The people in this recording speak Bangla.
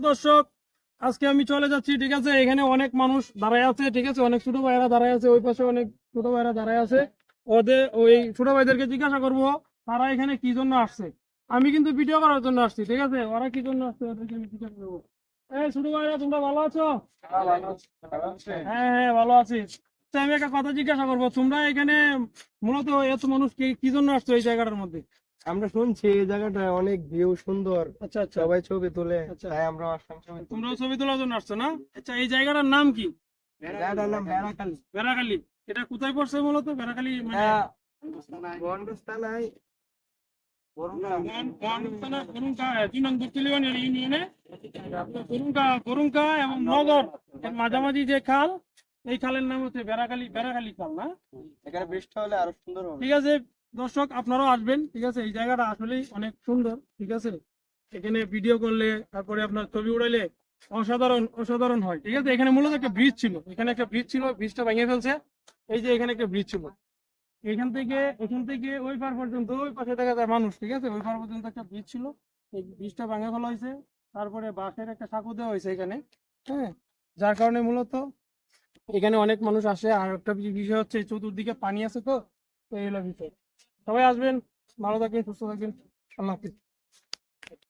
দর্শক, আজকে আমি চলে যাচ্ছি, ঠিক আছে। এখানে অনেক মানুষ দাঁড়ায় আছে, ঠিক আছে, অনেক ছোট ভাইরা দাঁড়ায় আছে, ওই পাশে অনেক ছোট ভাইরা দাঁড়ায় আছে। ওদের ওই ছোট ভাইদেরকে জিজ্ঞাসা করব তারা এখানে কি জন্য আসছে। আমি কিন্তু ভিডিও করার জন্য আসছি, ঠিক আছে, ওরা কি জন্য আসছে ওদেরকে আমি জিজ্ঞাসা করবো। এই ছোট ভাইরা, তোমরা ভালো আছো? হ্যাঁ হ্যাঁ, ভালো আছি। তো আমি একটা কথা জিজ্ঞাসা করবো, তোমরা এখানে মূলত এত মানুষ কি কি জন্য আসছো এই জায়গাটার মধ্যে? আমরা শুনছি এই জায়গাটা অনেক ভিউ সুন্দর, আচ্ছা আচ্ছা সবাই ছবি তোলে, আচ্ছা, তাই আমরা আসলাম ছবি তুলতে। তোমরাও ছবি তোলার জন্য আসছো না? আচ্ছা, এই জায়গাটার নাম কি? জায়গাটার নাম বেড়াখালী। বেড়াখালী। এটা কোথায় পড়ছে মূলত বেড়াখালী? মানে বনগাছ থানায় বরুঙ্কা এবং নগর এর মাঝামাঝি যে খাল, এই খালের নাম হচ্ছে বেড়াখালী। বেড়াখালী খাল না? এখানে বৃষ্টি হলে আরো সুন্দর হবে। ঠিক আছে দর্শক, আপনারাও আসবেন, ঠিক আছে। এই জায়গাটা আসলেই অনেক সুন্দর, ঠিক আছে। এখানে ভিডিও করলে, তারপরে আপনার ছবি উড়াইলে অসাধারণ অসাধারণ হয়, ঠিক আছে। এখানে মূলত একটা ব্রিজ ছিল, এখানে একটা ব্রিজ ছিল, ব্রিজটা ভেঙে ফেলছে। এই যে এখানে একটা ব্রিজ ছিল, এখান থেকে ওই পার পর্যন্ত, ওই পাশে দেখা যায় মানুষ, ঠিক আছে, ওই পার পর্যন্ত একটা ব্রিজ ছিল। এই ব্রিজটা ভেঙে ফেলা হয়েছে, তারপরে বাঁশের একটা সাঁকো দেওয়া হয়েছে এখানে, হ্যাঁ। যার কারণে মূলত এখানে অনেক মানুষ আসে। আর একটা বিষয় হচ্ছে চতুর্দিকে পানি আছে, তো এই হলো বিষয়। সবাই আসবেন, ভালো থাকবেন, সুস্থ থাকবেন। আল্লাহ হাফিজ।